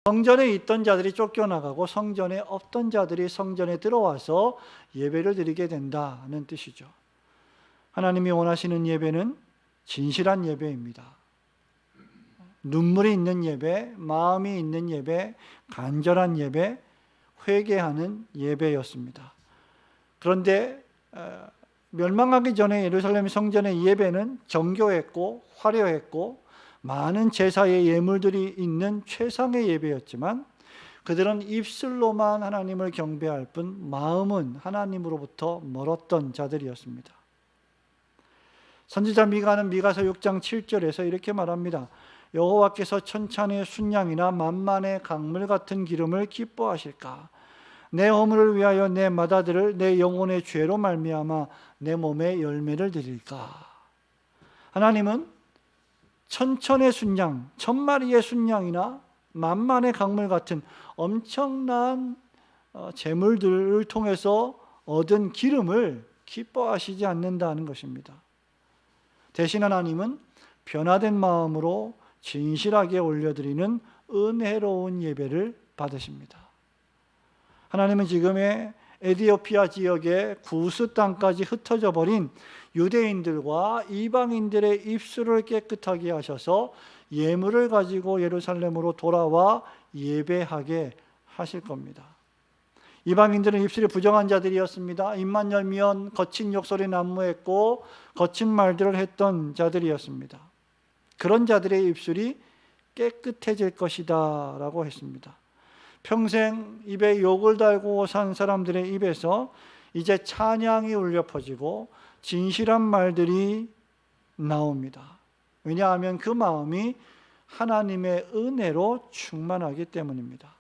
성전에 있던 자들이 쫓겨나가고 성전에 없던 자들이 성전에 들어와서 예배를 드리게 된다는 뜻이죠. 하나님이 원하시는 예배는 진실한 예배입니다. 눈물이 있는 예배, 마음이 있는 예배, 간절한 예배, 회개하는 예배였습니다. 그런데 멸망하기 전에 예루살렘 성전의 예배는 정교했고 화려했고 많은 제사의 예물들이 있는 최상의 예배였지만 그들은 입술로만 하나님을 경배할 뿐 마음은 하나님으로부터 멀었던 자들이었습니다. 선지자 미가는 미가서 6장 7절에서 이렇게 말합니다. 여호와께서 천찬의 순양이나 만만의 강물 같은 기름을 기뻐하실까? 내 허물을 위하여 내 맏아들을 내 영혼의 죄로 말미암아 내 몸에 열매를 드릴까? 하나님은 천천의 순양, 1000마리의 순양이나 만만의 강물 같은 엄청난 제물들을 통해서 얻은 기름을 기뻐하시지 않는다는 것입니다. 대신 하나님은 변화된 마음으로 진실하게 올려드리는 은혜로운 예배를 받으십니다. 하나님은 지금의 에디오피아 지역의 구스 땅까지 흩어져 버린 유대인들과 이방인들의 입술을 깨끗하게 하셔서 예물을 가지고 예루살렘으로 돌아와 예배하게 하실 겁니다. 이방인들은 입술이 부정한 자들이었습니다. 입만 열면 거친 욕설이 난무했고 거친 말들을 했던 자들이었습니다. 그런 자들의 입술이 깨끗해질 것이다 라고 했습니다. 평생 입에 욕을 달고 산 사람들의 입에서 이제 찬양이 울려 퍼지고 진실한 말들이 나옵니다. 왜냐하면 그 마음이 하나님의 은혜로 충만하기 때문입니다.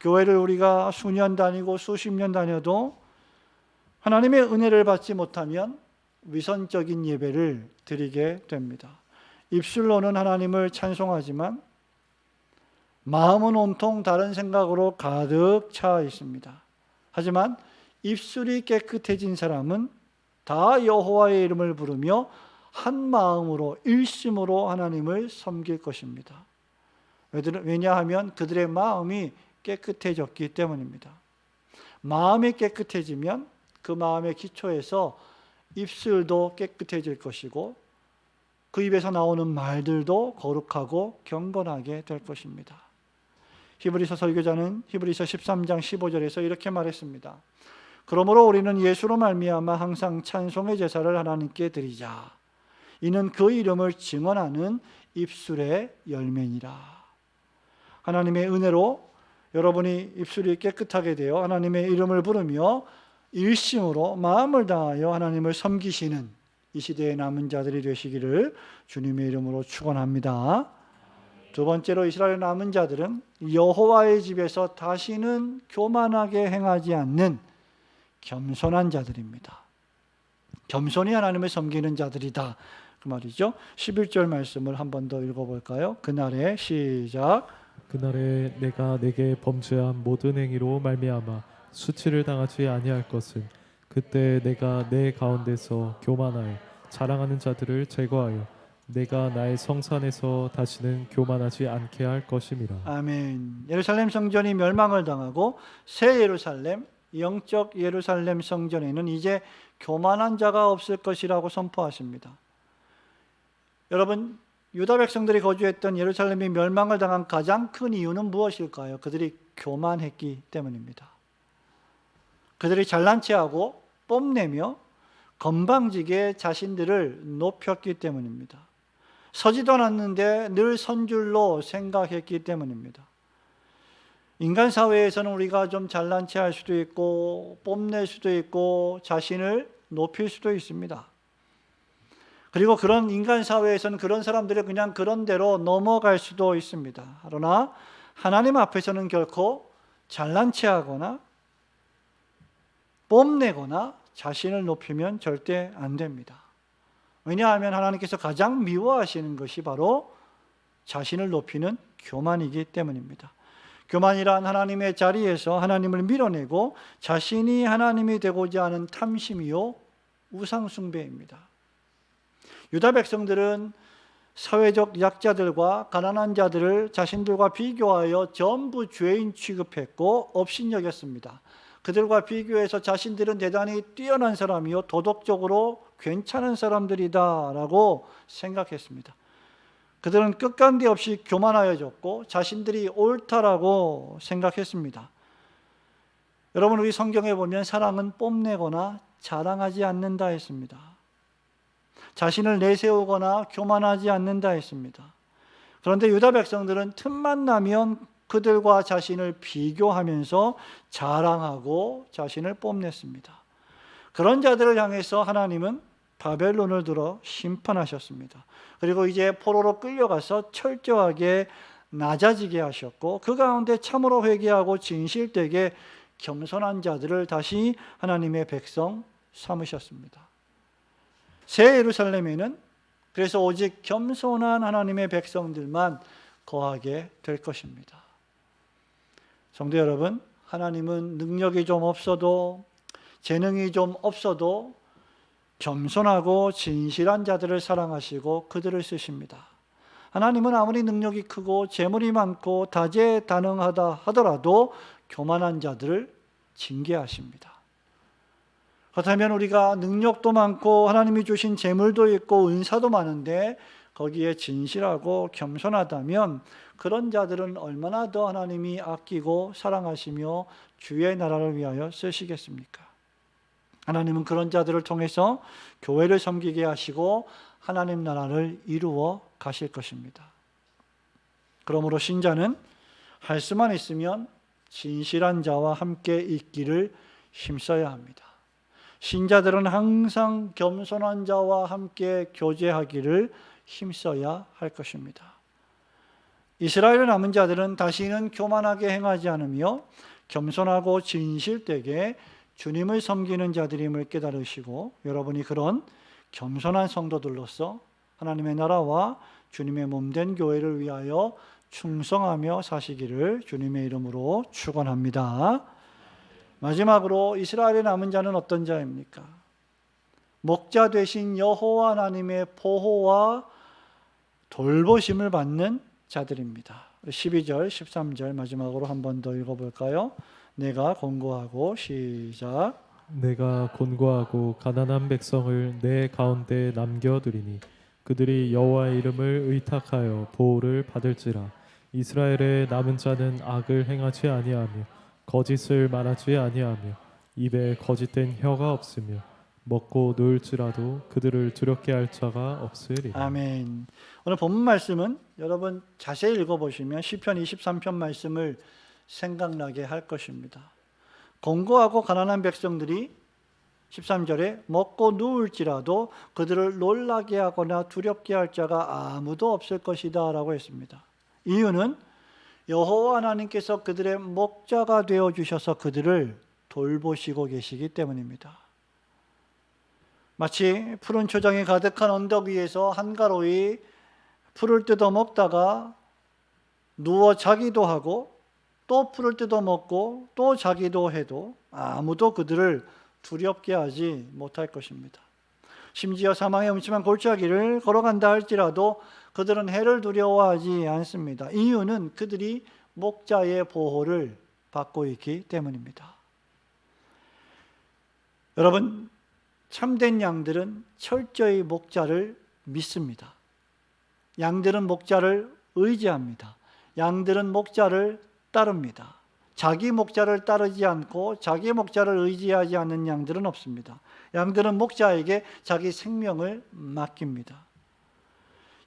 교회를 우리가 수년 다니고 수십 년 다녀도 하나님의 은혜를 받지 못하면 위선적인 예배를 드리게 됩니다. 입술로는 하나님을 찬송하지만 마음은 온통 다른 생각으로 가득 차 있습니다. 하지만 입술이 깨끗해진 사람은 다 여호와의 이름을 부르며 한 마음으로 일심으로 하나님을 섬길 것입니다. 왜냐하면 그들의 마음이 깨끗해졌기 때문입니다. 마음이 깨끗해지면 그 마음의 기초에서 입술도 깨끗해질 것이고 그 입에서 나오는 말들도 거룩하고 경건하게 될 것입니다. 히브리서 설교자는 히브리서 13장 15절에서 이렇게 말했습니다. 그러므로 우리는 예수로 말미암아 항상 찬송의 제사를 하나님께 드리자. 이는 그 이름을 증언하는 입술의 열매니라. 하나님의 은혜로 여러분이 입술이 깨끗하게 되어 하나님의 이름을 부르며 일심으로 마음을 다하여 하나님을 섬기시는 이 시대의 남은 자들이 되시기를 주님의 이름으로 축원합니다. 두 번째로 이스라엘 남은 자들은 여호와의 집에서 다시는 교만하게 행하지 않는 겸손한 자들입니다. 겸손히 하나님을 섬기는 자들이다 그 말이죠. 11절 말씀을 한 번 더 읽어볼까요? 그날에 시작. 그날에 내가 내게 범죄한 모든 행위로 말미암아 수치를 당하지 아니할 것은 그때 내가 내 가운데서 교만하여 자랑하는 자들을 제거하여 내가 나의 성산에서 다시는 교만하지 않게 할 것임이라. 아멘. 예루살렘 성전이 멸망을 당하고 새 예루살렘, 영적 예루살렘 성전에는 이제 교만한 자가 없을 것이라고 선포하십니다. 여러분, 유다 백성들이 거주했던 예루살렘이 멸망을 당한 가장 큰 이유는 무엇일까요? 그들이 교만했기 때문입니다. 그들이 잘난 체하고 뽐내며 건방지게 자신들을 높였기 때문입니다. 서지도 않았는데 늘 선줄로 생각했기 때문입니다. 인간 사회에서는 우리가 좀 잘난 체할 수도 있고 뽐낼 수도 있고 자신을 높일 수도 있습니다. 그리고 그런 인간 사회에서는 그런 사람들이 그냥 그런 대로 넘어갈 수도 있습니다. 그러나 하나님 앞에서는 결코 잘난 체하거나 뽐내거나 자신을 높이면 절대 안 됩니다. 왜냐하면 하나님께서 가장 미워하시는 것이 바로 자신을 높이는 교만이기 때문입니다. 교만이란 하나님의 자리에서 하나님을 밀어내고 자신이 하나님이 되고자 하는 탐심이요 우상숭배입니다. 유다 백성들은 사회적 약자들과 가난한 자들을 자신들과 비교하여 전부 죄인 취급했고 업신여겼습니다. 그들과 비교해서 자신들은 대단히 뛰어난 사람이요 도덕적으로 괜찮은 사람들이다라고 생각했습니다. 그들은 끝간데 없이 교만하여졌고 자신들이 옳다라고 생각했습니다. 여러분, 우리 성경에 보면 사랑은 뽐내거나 자랑하지 않는다 했습니다. 자신을 내세우거나 교만하지 않는다 했습니다. 그런데 유다 백성들은 틈만 나면 그들과 자신을 비교하면서 자랑하고 자신을 뽐냈습니다. 그런 자들을 향해서 하나님은 바벨론을 들어 심판하셨습니다. 그리고 이제 포로로 끌려가서 철저하게 낮아지게 하셨고 그 가운데 참으로 회개하고 진실되게 겸손한 자들을 다시 하나님의 백성 삼으셨습니다. 새 예루살렘에는 그래서 오직 겸손한 하나님의 백성들만 거하게 될 것입니다. 성도 여러분, 하나님은 능력이 좀 없어도 재능이 좀 없어도 겸손하고 진실한 자들을 사랑하시고 그들을 쓰십니다. 하나님은 아무리 능력이 크고 재물이 많고 다재다능하다 하더라도 교만한 자들을 징계하십니다. 그렇다면 우리가 능력도 많고 하나님이 주신 재물도 있고 은사도 많은데 거기에 진실하고 겸손하다면 그런 자들은 얼마나 더 하나님이 아끼고 사랑하시며 주의 나라를 위하여 쓰시겠습니까? 하나님은 그런 자들을 통해서 교회를 섬기게 하시고 하나님 나라를 이루어 가실 것입니다. 그러므로 신자는 할 수만 있으면 진실한 자와 함께 있기를 힘써야 합니다. 신자들은 항상 겸손한 자와 함께 교제하기를 힘써야 할 것입니다. 이스라엘의 남은 자들은 다시는 교만하게 행하지 않으며 겸손하고 진실되게 주님을 섬기는 자들임을 깨달으시고 여러분이 그런 겸손한 성도들로서 하나님의 나라와 주님의 몸된 교회를 위하여 충성하며 사시기를 주님의 이름으로 축원합니다. 마지막으로 이스라엘의 남은 자는 어떤 자입니까? 목자 되신 여호와 하나님의 보호와 돌보심을 받는 자들입니다. 12절, 13절 마지막으로 한 번 더 읽어볼까요? 내가 권고하고 시작. 내가 곤고하고 가난한 백성을 내 가운데 남겨두리니 그들이 여호와의 이름을 의탁하여 보호를 받을지라. 이스라엘의 남은 자는 악을 행하지 아니하며 거짓을 말하지 아니하며 입에 거짓된 혀가 없으며 먹고 놀지라도 그들을 두렵게 할 자가 없으리라. 아멘. 오늘 본문 말씀은 여러분 자세히 읽어보시면 시편 23편 말씀을 생각나게 할 것입니다. 공고하고 가난한 백성들이 13절에 먹고 누울지라도 그들을 놀라게 하거나 두렵게 할 자가 아무도 없을 것이다 라고 했습니다. 이유는 여호와 하나님께서 그들의 목자가 되어 주셔서 그들을 돌보시고 계시기 때문입니다. 마치 푸른 초장이 가득한 언덕 위에서 한가로이 풀을 뜯어 먹다가 누워 자기도 하고 또 풀을 뜯어 먹고 또 자기도 해도 아무도 그들을 두렵게 하지 못할 것입니다. 심지어 사망의 음침한 골짜기를 걸어간다 할지라도 그들은 해를 두려워하지 않습니다. 이유는 그들이 목자의 보호를 받고 있기 때문입니다. 여러분, 참된 양들은 철저히 목자를 믿습니다. 양들은 목자를 의지합니다. 양들은 목자를 따릅니다. 자기 목자를 따르지 않고 자기 목자를 의지하지 않는 양들은 없습니다. 양들은 목자에게 자기 생명을 맡깁니다.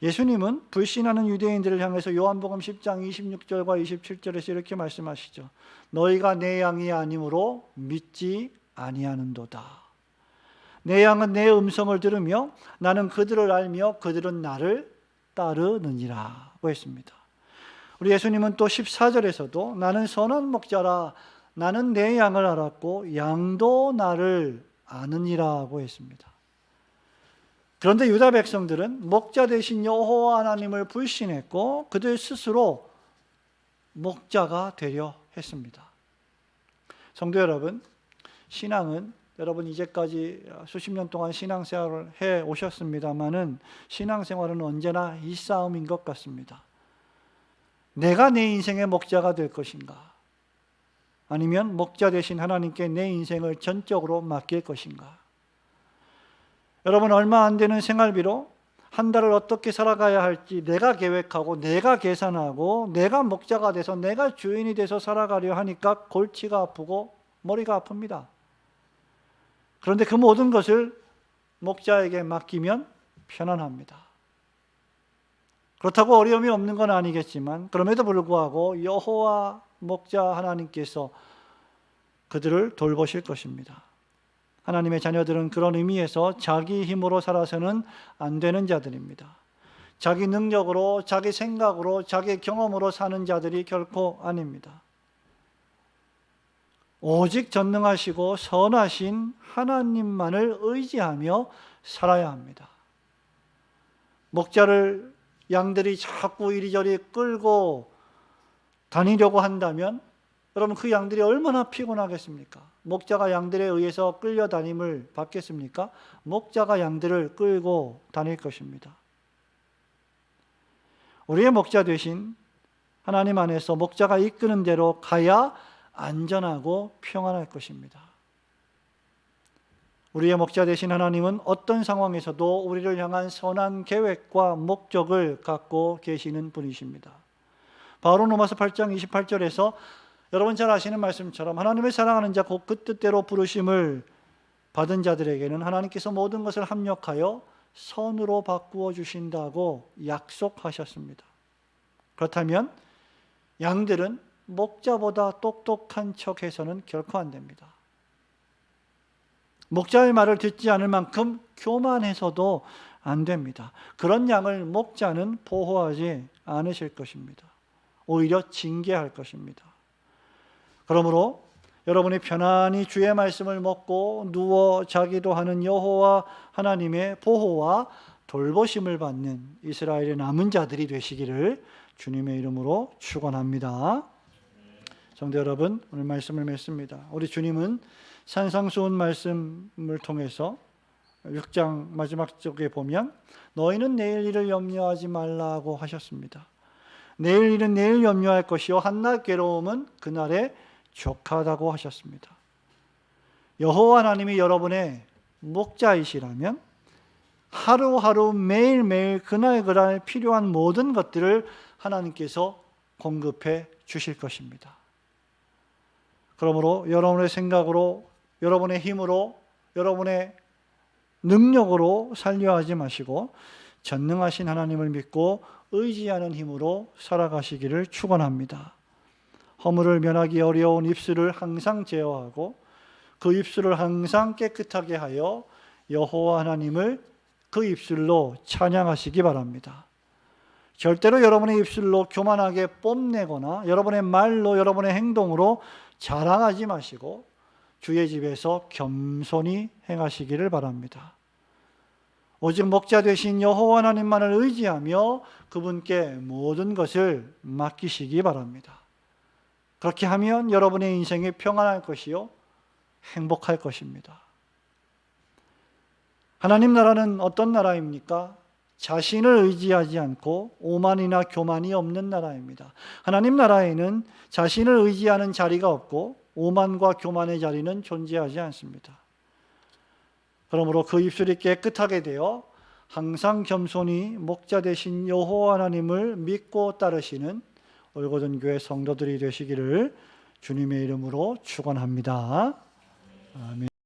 예수님은 불신하는 유대인들을 향해서 요한복음 10장 26절과 27절에서 이렇게 말씀하시죠. 너희가 내 양이 아니므로 믿지 아니하는도다. 내 양은 내 음성을 들으며 나는 그들을 알며 그들은 나를 따르느니라고 했습니다. 우리 예수님은 또 14절에서도 나는 선한 목자라 나는 내 양을 알았고 양도 나를 아느니라고 했습니다. 그런데 유다 백성들은 목자 되신 여호와 하나님을 불신했고 그들 스스로 목자가 되려 했습니다. 성도 여러분, 신앙은 여러분 이제까지 수십 년 동안 신앙생활을 해 오셨습니다마는 신앙생활은 언제나 이 싸움인 것 같습니다. 내가 내 인생의 목자가 될 것인가? 아니면 목자 되신 하나님께 내 인생을 전적으로 맡길 것인가? 여러분 얼마 안 되는 생활비로 한 달을 어떻게 살아가야 할지 내가 계획하고 내가 계산하고 내가 목자가 돼서 내가 주인이 돼서 살아가려 하니까 골치가 아프고 머리가 아픕니다. 그런데 그 모든 것을 목자에게 맡기면 편안합니다. 그렇다고 어려움이 없는 건 아니겠지만 그럼에도 불구하고 여호와 목자 하나님께서 그들을 돌보실 것입니다. 하나님의 자녀들은 그런 의미에서 자기 힘으로 살아서는 안 되는 자들입니다. 자기 능력으로, 자기 생각으로, 자기 경험으로 사는 자들이 결코 아닙니다. 오직 전능하시고 선하신 하나님만을 의지하며 살아야 합니다. 목자를 양들이 자꾸 이리저리 끌고 다니려고 한다면 여러분 그 양들이 얼마나 피곤하겠습니까? 목자가 양들에 의해서 끌려다님을 받겠습니까? 목자가 양들을 끌고 다닐 것입니다. 우리의 목자 되신 하나님 안에서 목자가 이끄는 대로 가야 안전하고 평안할 것입니다. 우리의 목자 되신 하나님은 어떤 상황에서도 우리를 향한 선한 계획과 목적을 갖고 계시는 분이십니다. 바울은 로마서 8장 28절에서 여러분 잘 아시는 말씀처럼 하나님을 사랑하는 자 곧 그 뜻대로 부르심을 받은 자들에게는 하나님께서 모든 것을 합력하여 선으로 바꾸어 주신다고 약속하셨습니다. 그렇다면 양들은 목자보다 똑똑한 척해서는 결코 안 됩니다. 목자의 말을 듣지 않을 만큼 교만해서도 안 됩니다. 그런 양을 목자는 보호하지 않으실 것입니다. 오히려 징계할 것입니다. 그러므로 여러분이 편안히 주의 말씀을 먹고 누워 자기도 하는 여호와 하나님의 보호와 돌보심을 받는 이스라엘의 남은 자들이 되시기를 주님의 이름으로 축원합니다. 성도 여러분, 오늘 말씀을 맺습니다. 우리 주님은 산상수훈 말씀을 통해서 6장 마지막 쪽에 보면 너희는 내일 일을 염려하지 말라고 하셨습니다. 내일 일은 내일 염려할 것이요 한낱 괴로움은 그날에 족하다고 하셨습니다. 여호와 하나님이 여러분의 목자이시라면 하루하루 매일매일 그날 필요한 모든 것들을 하나님께서 공급해 주실 것입니다. 그러므로 여러분의 생각으로, 여러분의 힘으로, 여러분의 능력으로 살려 하지 마시고 전능하신 하나님을 믿고 의지하는 힘으로 살아가시기를 축원합니다. 허물을 면하기 어려운 입술을 항상 제어하고 그 입술을 항상 깨끗하게 하여 여호와 하나님을 그 입술로 찬양하시기 바랍니다. 절대로 여러분의 입술로 교만하게 뽐내거나 여러분의 말로 여러분의 행동으로 자랑하지 마시고 주의 집에서 겸손히 행하시기를 바랍니다. 오직 목자 되신 여호와 하나님만을 의지하며 그분께 모든 것을 맡기시기 바랍니다. 그렇게 하면 여러분의 인생이 평안할 것이요 행복할 것입니다. 하나님 나라는 어떤 나라입니까? 자신을 의지하지 않고 오만이나 교만이 없는 나라입니다. 하나님 나라에는 자신을 의지하는 자리가 없고 오만과 교만의 자리는 존재하지 않습니다. 그러므로 그 입술이 깨끗하게 되어 항상 겸손히 목자 되신 여호와 하나님을 믿고 따르시는 올고든 교회 성도들이 되시기를 주님의 이름으로 축원합니다. 아멘.